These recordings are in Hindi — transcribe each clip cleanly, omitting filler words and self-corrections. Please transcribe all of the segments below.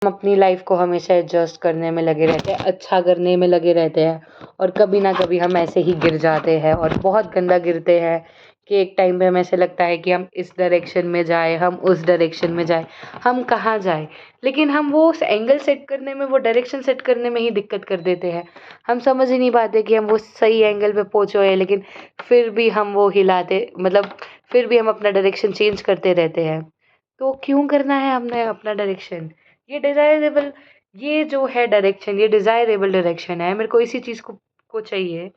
हम अपनी लाइफ को हमेशा एडजस्ट करने में लगे रहते हैं, अच्छा करने में लगे रहते हैं और कभी ना कभी हम ऐसे ही गिर जाते हैं और बहुत गंदा गिरते हैं कि एक टाइम पे हमें ऐसे लगता है कि हम इस डायरेक्शन में जाए, हम उस डायरेक्शन में जाए, हम कहाँ जाए। लेकिन हम वो उस एंगल सेट करने में, वो डायरेक्शन सेट करने में ही दिक्कत कर देते हैं। हम समझ ही नहीं पाते कि हम वो सही एंगल पे पहुँचे हैं, लेकिन फिर भी हम वो हिलाते, मतलब फिर भी हम अपना डायरेक्शन चेंज करते रहते हैं। तो क्यों करना है हमने अपना डायरेक्शन? ये डिज़ायरेबल, ये जो है डायरेक्शन, ये डिज़ायरेबल डायरेक्शन है, मेरे को इसी चीज़ को चाहिए,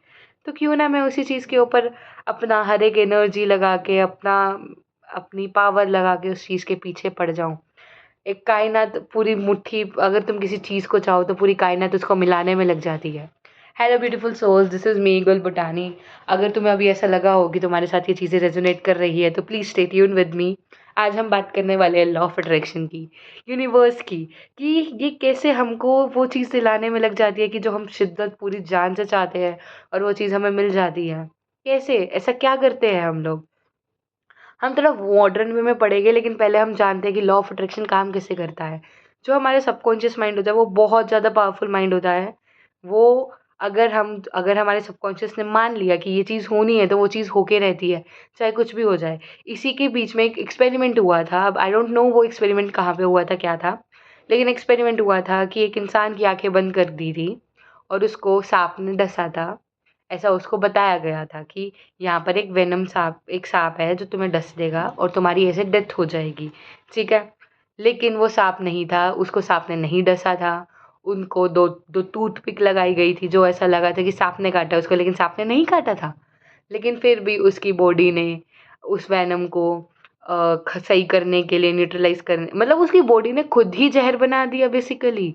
तो क्यों ना मैं उसी चीज़ के ऊपर अपना हर एक एनर्जी लगा के, अपनी पावर लगा के उस चीज़ के पीछे पड़ जाऊँ। एक कायनात पूरी मुट्ठी, अगर तुम किसी चीज़ को चाहो तो पूरी कायनात उसको मिलाने में लग जाती है। Hello beautiful souls, this is me Gul Butani. अगर तुम्हें अभी ऐसा लगा हो कि तुम्हारे साथ ये चीज़ें रेजोनेट कर रही है तो please stay tune with me. आज हम बात करने वाले हैं लॉ ऑफ अट्रैक्शन की, यूनिवर्स की, कि ये कैसे हमको वो चीज़ दिलाने में लग जाती है कि जो हम शिद्दत पूरी जान से चाहते हैं और वो चीज़ हमें मिल जाती है। कैसे? ऐसा क्या करते हैं हम लोग? हम थोड़ा मॉडर्न वे में पढ़ेंगे, लेकिन पहले हम जानते हैं कि लॉ ऑफ अट्रैक्शन काम कैसे करता है। जो हमारे सबकॉन्शियस माइंड होता है वो बहुत ज़्यादा पावरफुल माइंड होता है। वो अगर हमारे सबकॉन्शियस ने मान लिया कि ये चीज़ होनी है तो वो चीज़ होके रहती है, चाहे कुछ भी हो जाए। इसी के बीच में एक एक्सपेरिमेंट हुआ था, अब आई डोंट नो वो एक्सपेरिमेंट कहाँ पे हुआ था, क्या था? लेकिन एक्सपेरिमेंट हुआ था कि एक इंसान की आँखें बंद कर दी थी और उसको साँप ने डसा था। ऐसा उसको बताया गया था कि यहाँ पर एक सांप है जो तुम्हें डस देगा और तुम्हारी ऐसे डेथ हो जाएगी, ठीक है? लेकिन वो सांप नहीं था, उसको सांप ने नहीं डसा था। उनको दो दो टूथपिक लगाई गई थी, जो ऐसा लगा था कि सांप ने काटा उसको, लेकिन सांप ने नहीं काटा था। लेकिन फिर भी उसकी बॉडी ने उस वेनम को सही करने के लिए, न्यूट्रलाइज करने, मतलब उसकी बॉडी ने खुद ही जहर बना दिया बेसिकली।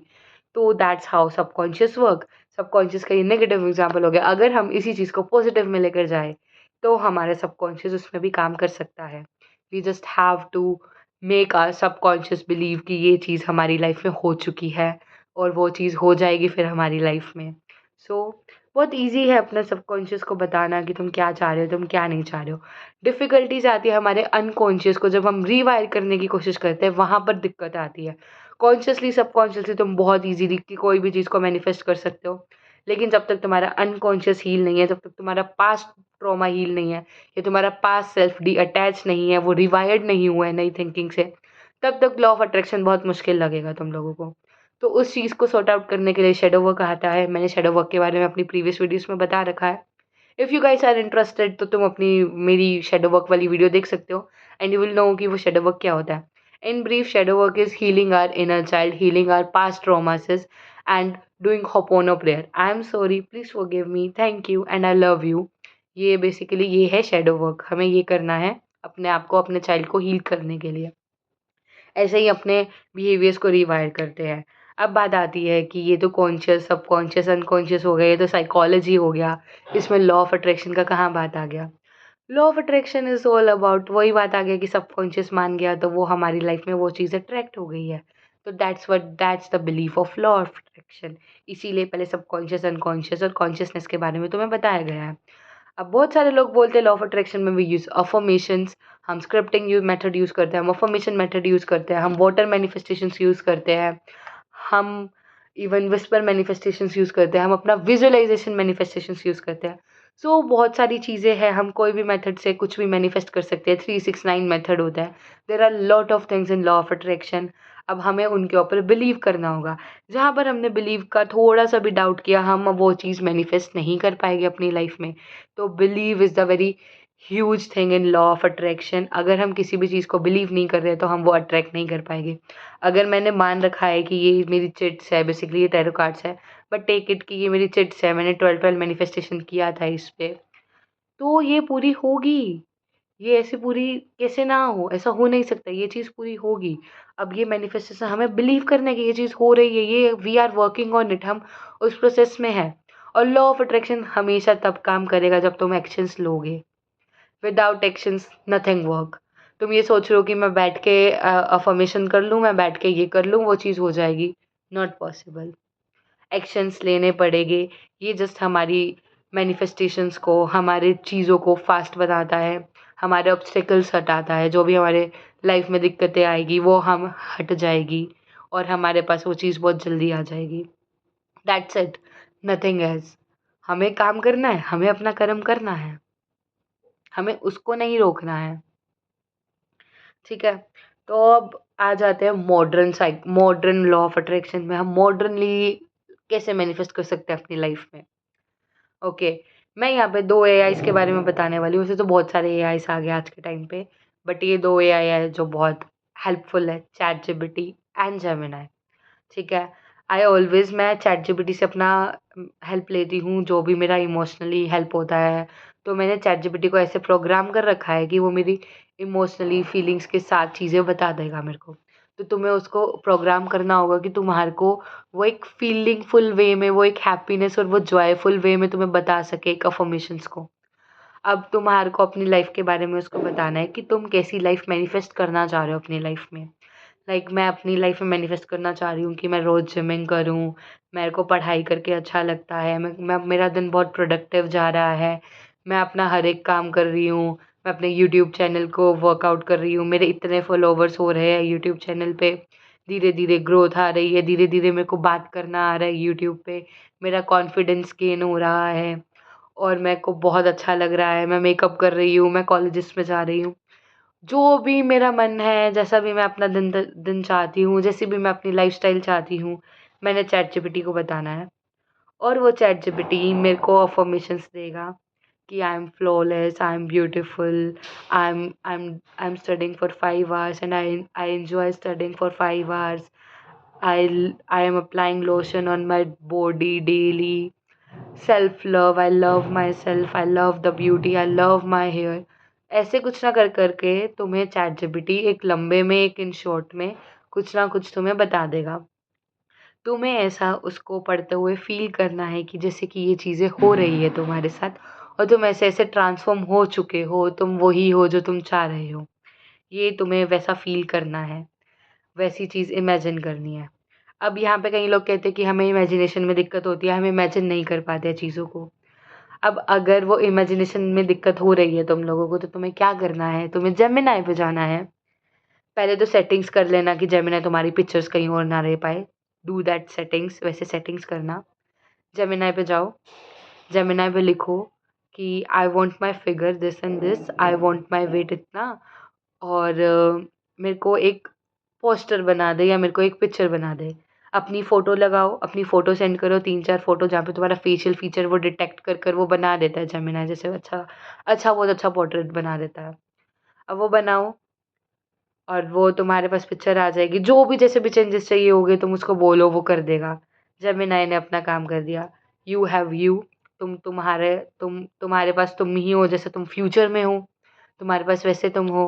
तो that's how subconscious work. Subconscious का ये नेगेटिव एग्जाम्पल हो गया। अगर हम इसी चीज़ को पॉजिटिव में लेकर जाए तो हमारे सबकॉन्शियस उसमें भी काम कर सकता है। We just have to make our subconscious believe कि ये चीज़ हमारी लाइफ में हो चुकी है और वो चीज़ हो जाएगी फिर हमारी लाइफ में। बहुत ईज़ी है अपने सबकॉन्शियस को बताना कि तुम क्या चाह रहे हो, तुम क्या नहीं चाह रहे हो। डिफ़िकल्टीज़ आती है हमारे अनकॉन्शियस को, जब हम रीवायर करने की कोशिश करते हैं, वहाँ पर दिक्कत आती है। कॉन्शियसली, सबकॉन्शियसली तुम बहुत ईज़िली कि कोई भी चीज़ को मैनिफेस्ट कर सकते हो। लेकिन जब तक तुम्हारा अनकॉन्शियस हील नहीं है, जब तक तुम्हारा पास्ट ट्रॉमा हील नहीं है, या तुम्हारा पास्ट सेल्फ अटैच नहीं है, वो रिवायर्ड नहीं हुआ है नई थिंकिंग से, तब तक लॉ ऑफ अट्रैक्शन बहुत मुश्किल लगेगा तुम लोगों को। तो उस चीज़ को सॉर्ट आउट करने के लिए शैडो वर्क आता है। मैंने शैडो वर्क के बारे में अपनी प्रीवियस वीडियोज़ में बता रखा है। If you guys are interested तो तुम अपनी मेरी शैडो वर्क वाली वीडियो देख सकते हो एंड यू विल नो कि वो शैडो वर्क क्या होता है। In brief, shadow work is healing our inner child, healing our past traumas and doing होपोनो prayer. I am sorry, please forgive me, thank you and I love you. ये बेसिकली ये है शैडो वर्क। हमें ये करना है अपने आप को, अपने चाइल्ड को हील करने के लिए। ऐसे ही अपने बिहेवियर्स को रिवायर करते हैं। अब बात आती है कि ये तो कॉन्शियस, सबकॉन्शियस, अनकॉन्शियस हो गया, ये तो साइकोलॉजी हो गया, इसमें लॉ ऑफ अट्रैक्शन का कहाँ बात आ गया? Law of attraction is all about, वही बात आ गया कि सबकॉन्शियस मान गया तो वो हमारी लाइफ में वो चीज़ अट्रैक्ट हो गई है। तो that's the belief of law of attraction. इसीलिए पहले सबकॉन्शियस, अनकॉन्शियस और कॉन्शियसनेस के बारे में तुम्हें बताया गया है। अब बहुत सारे लोग बोलते हैं लॉ ऑफ अट्रैक्शन में वी यूज़ अफर्मेशंस, हम स्क्रिप्टिंग मेथड यूज़ करते हैं, हम अफर्मेशन मेथड यूज़ करते हैं, हम वाटर मैनिफेस्टेशंस यूज़ करते हैं, हम इवन विस्पर मैनिफेस्टेशंस यूज़ करते हैं, हम अपना विजुअलाइजेशन मैनिफेस्टेशंस यूज़ करते हैं। बहुत सारी चीज़ें हैं, हम कोई भी मेथड से कुछ भी मैनिफेस्ट कर सकते हैं। 369 मेथड होता है। There are lot of things in law of attraction. अब हमें उनके ऊपर बिलीव करना होगा। जहाँ पर हमने बिलीव का थोड़ा सा भी डाउट किया, हम वो चीज़ मैनिफेस्ट नहीं कर पाएंगे अपनी लाइफ में। तो believe is the very huge thing in law of attraction. अगर हम किसी भी चीज़ को बिलीव नहीं कर रहे तो हम वो अट्रैक्ट नहीं कर पाएंगे। अगर मैंने मान रखा है कि ये मेरी चिट्स है, बेसिकली ये टैरो कार्ड्स है, बट टेक इट कि ये मेरी चिट्स है, मैंने 12-12 मैनिफेस्टेशन किया था इस पे, तो ये पूरी होगी। ये ऐसे पूरी कैसे ना हो? ऐसा हो नहीं सकता, ये चीज़ पूरी होगी। अब ये मैनिफेस्टेशन हमें बिलीव करना है कि ये चीज़ हो रही है, ये we are working on it, हम उस प्रोसेस में हैं। और लॉ ऑफ अट्रैक्शन हमेशा तब काम करेगा जब तुम एक्शंस लोगे। Without actions nothing work. तुम ये सोच रहे हो कि मैं बैठ के अफ़र्मेशन कर लूँ, मैं बैठ के ये कर लूँ, वो चीज़ हो जाएगी, नॉट पॉसिबल। एक्शंस लेने पड़ेंगे। ये जस्ट हमारी मैनिफेस्टेशंस को, हमारी चीज़ों को फास्ट बनाता है, हमारे ऑब्स्टेकल्स हटाता है, जो भी हमारे लाइफ में दिक्कतें आएगी वो हम हट जाएगी और हमारे पास वो चीज़ बहुत जल्दी आ जाएगी। That's it, nothing else. हमें काम करना है, हमें अपना कर्म करना है, हमें उसको नहीं रोकना है, ठीक है? तो अब आ जाते हैं मॉडर्न लॉ ऑफ अट्रैक्शन में। हम मॉडर्नली कैसे मैनिफेस्ट कर सकते हैं अपनी लाइफ में? ओके, मैं यहाँ पे 2 एआईज़ के बारे में बताने वाली हूँ। वैसे तो बहुत सारे एआईज़ आ गए आज के टाइम पे, बट ये 2 एआई है जो बहुत हेल्पफुल है, चैटजीपीटी एंड जेमिनी, ठीक है? मैं चैटजीपीटी से अपना हेल्प लेती हूँ, जो भी मेरा इमोशनली हेल्प होता है। तो मैंने चैटजीपीटी को ऐसे प्रोग्राम कर रखा है कि वो मेरी इमोशनली फीलिंग्स के साथ चीज़ें बता देगा मेरे को। तो तुम्हें उसको प्रोग्राम करना होगा कि तुम्हारे को वो एक फीलिंगफुल वे में, वो एक हैप्पीनेस और वो जॉयफुल वे में तुम्हें बता सके एक अफ़र्मेशंस को। अब तुम्हारे को अपनी लाइफ़ के बारे में उसको बताना है कि तुम कैसी लाइफ़ मैनिफेस्ट करना चाह रहे हो अपनी लाइफ़ में। लाइक मैं अपनी लाइफ में मैनिफेस्ट करना चाह रही हूँ कि मैं रोज़ जिमिंग करूँ, मेरे को पढ़ाई करके अच्छा लगता है, मैं मेरा दिन बहुत प्रोडक्टिव जा रहा है, मैं अपना हर एक काम कर रही हूँ, मैं अपने यूट्यूब चैनल को वर्कआउट कर रही हूँ, मेरे इतने फॉलोवर्स हो रहे हैं यूट्यूब चैनल पे, धीरे-धीरे ग्रोथ आ रही है, धीरे-धीरे मेरे को बात करना आ रहा है यूट्यूब पे, मेरा कॉन्फिडेंस गेन हो रहा है और मेरे को बहुत अच्छा लग रहा है, मैं मेकअप कर रही हूँ, मैं कॉलेजेस में जा रही हूँ। जो भी मेरा मन है, जैसा भी मैं अपना दिन चाहती हूँ, जैसी भी मैं अपनी लाइफ़स्टाइल चाहती हूँ, मैंने चैटजीपीटी को बताना है और वो चैटजीपीटी मेरे को अफ़र्मेशंस देगा कि I am flawless, I am beautiful, I am studying for 5 hours and I enjoy studying for 5 hours. I am applying lotion on my body daily. Self love, I love myself, I love the beauty, I love my hair. ऐसे कुछ ना करके तुम्हें चैटजीपीटी एक लंबे में, एक इन शॉर्ट में कुछ ना कुछ तुम्हें बता देगा। तुम्हें ऐसा उसको पढ़ते हुए फ़ील करना है कि जैसे कि ये चीज़ें हो रही है तुम्हारे साथ और तुम ऐसे-ऐसे ट्रांसफ़ॉर्म हो चुके हो, तुम वही हो जो तुम चाह रहे हो। ये तुम्हें वैसा फ़ील करना है, वैसी चीज़ इमेजिन करनी है। अब यहाँ पे कई लोग कहते हैं कि हमें इमेजिनेशन में दिक्कत होती है, हम इमेजिन नहीं कर पाते हैं चीज़ों को। अब अगर वो इमेजिनेशन में दिक्कत हो रही है तुम लोगों को, तो तुम्हें क्या करना है? तुम्हें जेमिनी पे जाना है। पहले तो सेटिंग्स कर लेना कि जेमिनी तुम्हारी पिक्चर्स कहीं और ना रह पाए। डू दैट सेटिंग्स, वैसे सेटिंग्स करना। जेमिनी पे जाओ, जेमिनी पे लिखो कि I want my figure this and this, I want my weight इतना और मेरे को एक पोस्टर बना दे या मेरे को एक पिक्चर बना दे। अपनी फ़ोटो लगाओ, अपनी फ़ोटो सेंड करो 3-4 फ़ोटो जहाँ पे तुम्हारा फ़ेशियल फ़ीचर वो डिटेक्ट कर वो बना देता है जेमिनी जैसे बहुत अच्छा पोर्ट्रेट बना देता है। अब वो बनाओ और वो तुम्हारे पास पिक्चर आ जाएगी। जो भी जैसे भी चेंजेस चाहिए होंगे तुम उसको बोलो वो कर देगा। जेमिनी ने अपना काम कर दिया। यू हैव यू, तुम्हारे पास तुम ही हो जैसे तुम फ्यूचर में हो। तुम्हारे पास वैसे तुम हो।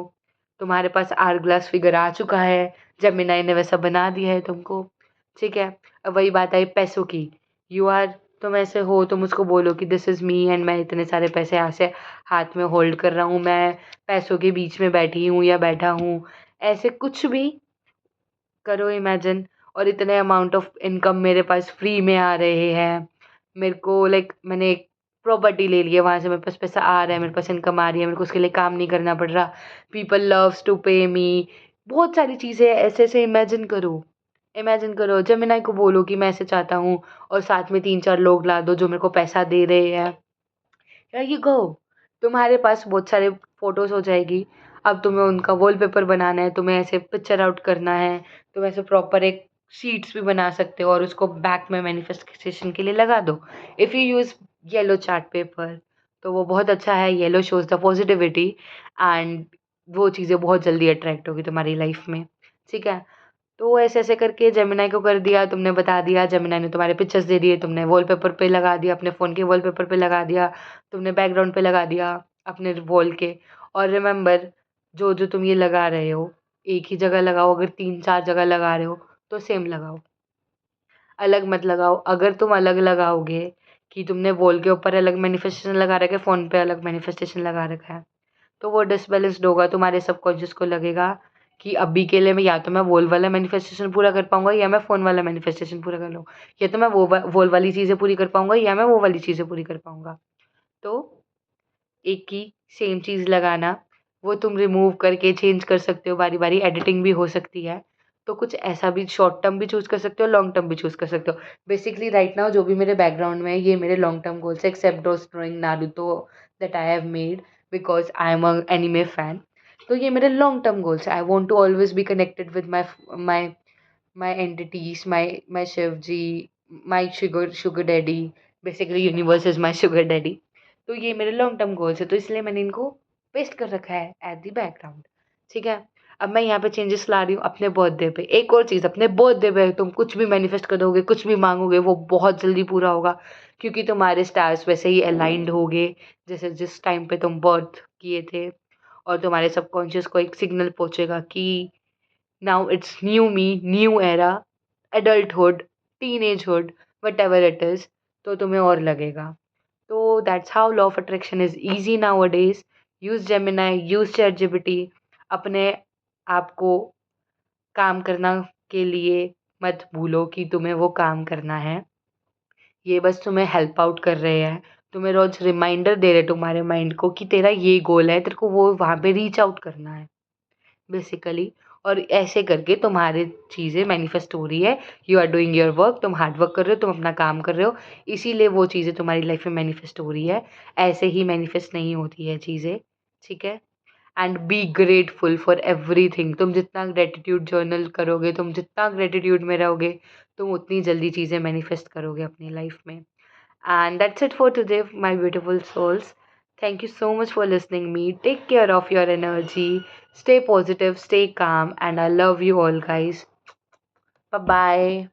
तुम्हारे पास आवर-ग्लास फिगर आ चुका है। जेमिनी ने वैसा बना दिया है तुमको। ठीक है? अब वही बात आई पैसों की। यू आर तुम ऐसे हो, तुम उसको बोलो कि दिस इज़ मी एंड मैं इतने सारे पैसे ऐसे हाथ में होल्ड कर रहा हूँ। मैं पैसों के बीच में बैठी हूँ या बैठा हूँ। ऐसे कुछ भी करो इमेजिन और इतने अमाउंट ऑफ इनकम मेरे पास फ्री में आ रहे हैं। मेरे को लाइक मैंने एक प्रॉपर्टी ले ली है, वहाँ से मेरे पास पैसा आ रहा है, मेरे पास इनकम आ रही है, मेरे को उसके लिए काम नहीं करना पड़ रहा। पीपल लव्स टू पे मी। बहुत सारी चीज़ें ऐसे-ऐसे इमेजिन करो, जेमिनी को बोलो कि मैं ऐसे चाहता हूँ और साथ में 3-4 लोग ला दो जो मेरे को पैसा दे रहे हैं। हियर यू गो, तुम्हारे पास बहुत सारे फ़ोटोज़ हो जाएगी। अब तुम्हें उनका वॉलपेपर बनाना है, तुम्हें ऐसे पिक्चर आउट करना है, तुम ऐसे प्रॉपर एक शीट्स भी बना सकते हो और उसको बैक में मैनिफेस्टेशन के लिए लगा दो। If you use yellow chart paper तो वो बहुत अच्छा है, yellow shows the positivity and वो चीज़ें बहुत जल्दी अट्रैक्ट होगी तुम्हारी लाइफ़ में, ठीक है? तो ऐसे-ऐसे करके जेमिनी को कर दिया, तुमने बता दिया, जेमिनी ने तुम्हारे पिक्चर्स दे दिए, तुमने वॉलपेपर पे लगा दिया, अपने फ़ोन के वॉलपेपर पे लगा दिया, तुमने बैकग्राउंड पे लगा दिया अपने वॉल के और रिमेंबर जो तुम ये लगा रहे हो, एक ही जगह लगाओ, अगर 3-4 जगह लगा रहे हो, तो सेम लगाओ, अलग मत लगाओ। अगर तुम अलग लगाओगे कि तुमने वॉल के ऊपर अलग मैनिफेस्टेशन लगा रखा है, फ़ोन पे अलग मैनिफेस्टेशन लगा रखा है, तो वो डिसबैलेंस्ड होगा, तुम्हारे सबकॉन्शियस को लगेगा कि अभी के लिए मैं या तो मैं वॉल वाला मैनिफेस्टेशन पूरा कर पाऊँगा या मैं फ़ोन वाला मैनिफेस्टेशन पूरा कर लूँ। या तो मैं वॉल वाली चीज़ें पूरी कर पाऊँगा या मैं वो वाली चीज़ें पूरी कर पाऊँगा। तो एक ही सेम चीज़ लगाना, वो तुम रिमूव करके चेंज कर सकते हो बारी-बारी, एडिटिंग भी हो सकती है। तो कुछ ऐसा भी शॉर्ट टर्म भी चूज़ कर सकते हो, लॉन्ग टर्म भी चूज़ कर सकते हो। बेसिकली राइट नाउ जो भी मेरे बैकग्राउंड में है, ये मेरे लॉन्ग टर्म गोल्स है, except those drawing Naruto that I have made because I am a anime fan. तो ये मेरे लॉन्ग टर्म गोल्स है। I want to always be connected with my my entities, my Shiv ji, my sugar daddy, basically universe is my sugar daddy. तो ये मेरे लॉन्ग टर्म गोल्स है, तो इसलिए मैंने इनको पेस्ट कर रखा है एट द बैकग्राउंड, ठीक है? अब मैं यहाँ पे चेंजेस ला रही हूँ अपने बर्थडे पे। एक और चीज़, अपने बर्थडे पे तुम कुछ भी मैनिफेस्ट करोगे, कुछ भी माँगोगे, वो बहुत जल्दी पूरा होगा, क्योंकि तुम्हारे स्टार्स वैसे ही अलाइन्ड होंगे, जैसे जिस टाइम पे तुम बर्थ किए थे, और तुम्हारे सबकॉन्शियस को एक सिग्नल पहुँचेगा कि now it's new me, new era, adulthood, teenagehood, whatever it is, तो तुम्हें और लगेगा। तो that's how law of attraction is easy nowadays. Use Gemini, use ChatGPT. अपने आप को काम करना के लिए मत भूलो कि तुम्हें वो काम करना है। ये बस तुम्हें हेल्प आउट कर रहे हैं। तुम्हें रोज़ रिमाइंडर दे रहे तुम्हारे माइंड को कि तेरा ये गोल है, तेरे को वो वहाँ पे रीच आउट करना है बेसिकली। और ऐसे करके तुम्हारी चीज़ें मैनिफेस्ट हो रही है। You are doing your work, तुम हार्ड वर्क कर रहे हो, तुम अपना काम कर रहे हो, इसीलिए वो चीज़ें तुम्हारी लाइफ में मैनिफेस्ट हो रही है। ऐसे ही मैनिफेस्ट नहीं होती है चीज़ें, ठीक है? And be grateful for everything. तुम जितना ग्रेटिट्यूड जर्नल करोगे, तुम जितना ग्रेटिट्यूड में रहोगे, तुम उतनी जल्दी चीज़ें मैनिफेस्ट करोगे अपनी लाइफ में। And that's it for today, my beautiful souls. Thank you so much for listening me. Take care of your energy. Stay positive, stay calm, and I love you all, guys. Bye bye.